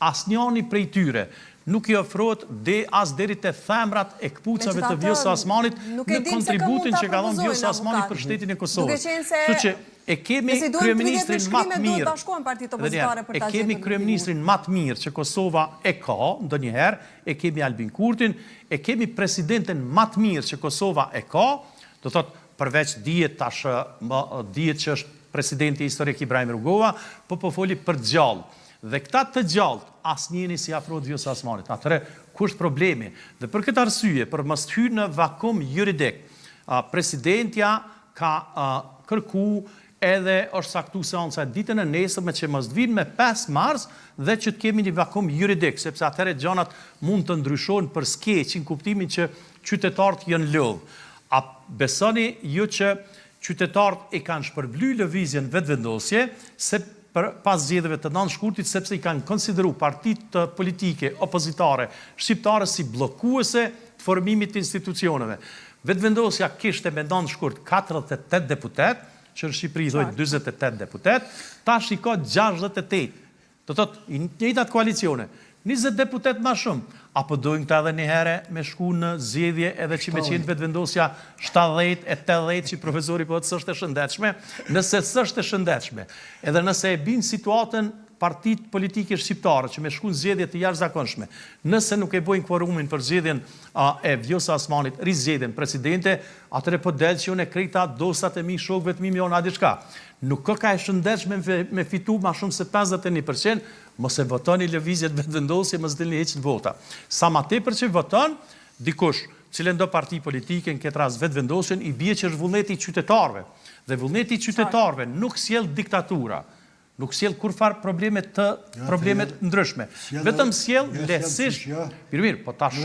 asnjëri prej tyre nuk i ofrohet as deri te themrat e këpucave të Vjosa Osmanit në kontributin që ka dhënë Vjosa Osmani për shtetin e Kosovës. Kështu që e kemi kryeministrin më të mirë. E kemi kryeministrin më të mirë që Kosova e ka ndonjëherë, e kemi Albin Kurtin, e kemi presidenten më të mirë që Kosova e ka, do thotë përveç dihet që është presidenti historik Ibrahim Rugova, po foli për gjallë. Dhe këta të gjallët, asnjëri si afrohet Vjosa Osmanit. Atëre, ku është problemi? Dhe për këtë arsye, për mos të hyrë në vakum juridik, presidentja ka kërku edhe është saktu seanca ditën e nesërme që mos vinë me 5 mars dhe që të kemi një vakum juridik, sepse atëre gjanat mund të ndryshojnë për skeq, në kuptimin që qytetarët janë lodhë. A besoni ju që qytetarët e kanë shpërbly lëvizjen vetëvendosje, se pas zgjedhjeve të nënshkurtit, sepse i kanë konsideru partitë politike opozitare shqiptare si bllokuese të formimit të institucioneve. Vetëvendosja kishte me nënshkurt 48 deputet, që në Shqipëri thojnë 48 deputet, tash i ka 68. Do thotë, i njëjtat koalicione, 20 deputet më shumë. Apo dojnë këta edhe një here me shku në zgjedhje edhe që me qenë vetëvendosja 70 e 80 që profesori po të sështë e shëndetshme, nëse sështë e shëndetshme, edhe nëse e binë situatën partit politike shqiptare që me shku në zgjedhje të jashtëzakonshme, nëse nuk e bojnë kvorumin për zgjedhjen e Vjosa Osmanit, rizgjedhjen presidente, atëre po delë që unë e krejta dosat e mi shokëve të mi miliona diçka. Nuk ka e shëndetshme me fitu ma shumë se 51%, mos e votoni lëvizjet vetëvendosje, mos dilni heq në vota. Sa ma tepër që voton, dikush, cilën do parti politike në këtë rast vetëvendosjen, i bie që është vullneti i qytetarëve. Dhe vullneti i qytetarëve nuk sjell diktatura, nuk sjell kurfar problemet ndryshme. Vetëm sjell lehtësisht. Mirë, po tash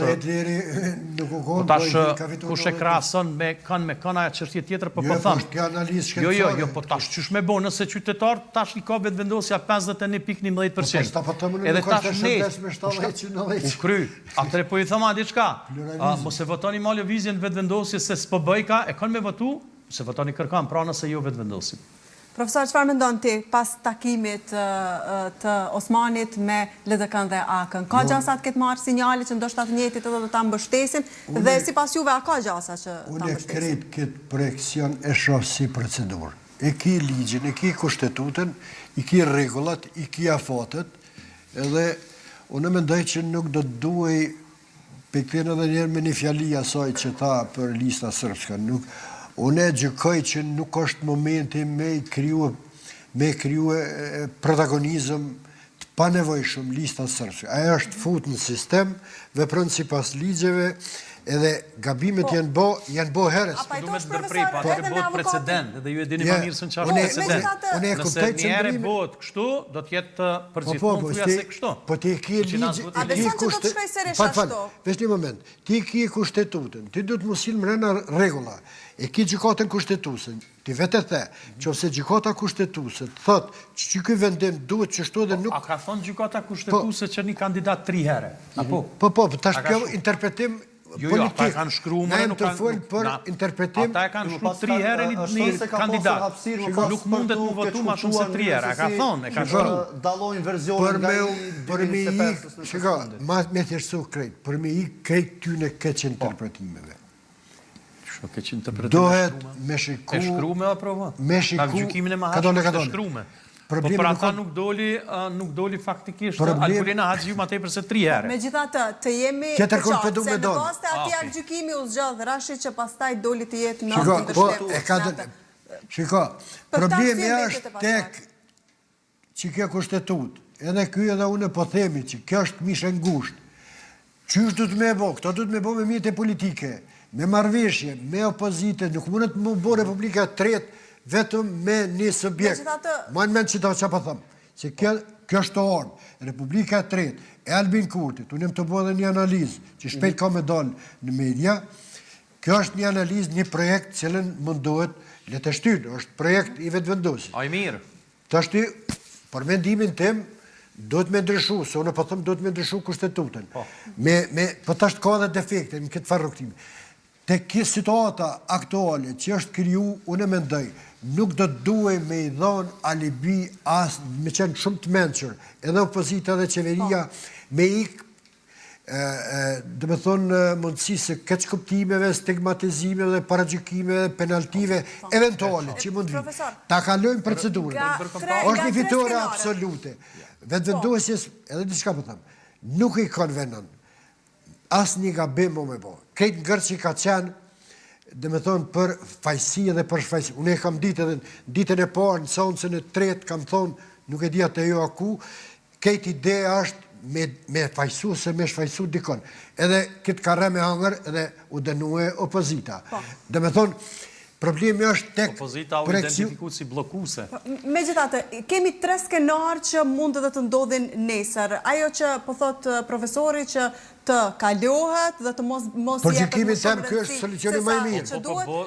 kush e krahason me këna çështje tjetër, po them. Jo, po tash çysh me bën nëse qytetar tash i ka vetëvendosja 51.11%. Edhe tash ne u kry. Atëre po i thëma diçka. Mos e votoni ma lëvizjen vetëvendosje se s'po bëj ka, e kanë me votu, se votoni kërkan, pra nëse jo vetëvendosim. Profesor, çfarë mendon ti pas takimit të Osmanit me LDK-n dhe AK-n? Ka gjasa të ketë marrë sinjale që ndoshta të njëjtit edhe do ta mbështesin dhe sipas juve a ka gjasa që ta mbështesin? Unë e krejt këtë projekcion e shoh si procedurë. E ki ligjin, e ki kushtetutën, i ki rregullat, i ki afatet, edhe unë mendoj që nuk do të duhej piktin edhe njerë me një fjali asaj që ta për lista srpska. Unë e gjykoj që nuk është momenti me kryu protagonizëm të panevojshëm lista srpske. Aja është fut në sistem, vepron sipas ligjeve, edhe gabimet janë bo herës. Du me të ndërprej, pa të bëhet precedent, edhe ju e dini më mirë së në qarë precedent. Nëse njerë bëhet kështu, do t'jetë përgjithmon thuja se kështu. Po ti e ki ligjë... A beson që do të shkoj se resha shto? Vesh një moment, ti e ki kushtetutën, ti du të musil mrena regula, e ki gjykatën kushtetutën, ti vetë e the, që ose gjykata kushtetuse, thot, që këj vendim duhet që shtu dhe nuk... A ka thonë gjykata kushtetuse që një kandidat 3 herë? Po, tash kjo interpretim politik. Ata e kanë shkru më, nuk kanë... folë për interpretim... Ata e kanë shkru 3 herë një kandidat. Nuk mundet mu votu ma shumë se 3 herë. A ka thonë, e ka shkru. Dalojnë verzionin nga për me i... Shiko, me thjeshtu krejt, për me i krejt ty në keq interpretimeve. Dohet me shiku... E shkru me aprovo? Me shiku... Nga gjykimin e mahashme është shkru me. Po për ata nuk doli faktikisht Alkulina Haxhiu ma tepër se 3 herë. Megjithatë, të jemi të qartë, se në bazë të atij aktgjykimi u zgjodh Rashi që pastaj doli të jetë në kundërshtim. Shiko, problemi është tek që kjo kushtetut, edhe ky edhe unë po themi që kjo është mishë ngushtë. Qysh du të me bo? Këto du të me bo me mjete politike, me marrëveshje, me opozite, nuk mundet më bo Republika Tretë vetëm me një subjekt. Ma në mend që ta që pa thëmë, se kjo është të orë, Republika Tretë, e Albin Kurtit, unë jem të bo dhe një analizë, që shpejt ka me dalë në media, kjo është një analizë, një projekt cilën mundohet le të shtyrë, është projekt i vetëvendosit. A i mirë. Të është për mendimin tim, do të me ndryshu, se unë po thëmë do të me ndryshu kushtetutën. Po të është ka dhe defekte në këtë farë rukëtimi. Te kjo situata aktuale që është kriju, unë e mendoj, nuk do të duhe me i dhonë alibi asë, me qenë shumë të menqër, edhe opozita dhe qeveria me ikë, dhe me thonë mundësi se këtë shkuptimeve, stigmatizimeve, paragjykimeve, penaltive, eventuale, që mund vinë. Ta kalojnë procedurën. Është një fitore absolute. Vetëvenduesjes, edhe diçka po thëmë, nuk i konvenon. Asë një gabim më me bo. Këtë ngërë që ka qenë, dhe me thonë për fajsi edhe për shfajsi. Unë e kam ditë edhe ditën e parë, në soncën e tretë, kam thonë, nuk e di atë jo aku, këtë ideja është me fajsu se me shfajsu dikon. Edhe këtë ka me hangër edhe u dënue opozita. Dhe me thonë, problemi është tek... Opozita u identifiku si blokuse. Me gjithate, kemi 3 skenar që mund të ndodhin nesër. Ajo që po thot profesori që të kalohet dhe të mos Por gjykimi tem, kjo është solucioni më i mirë.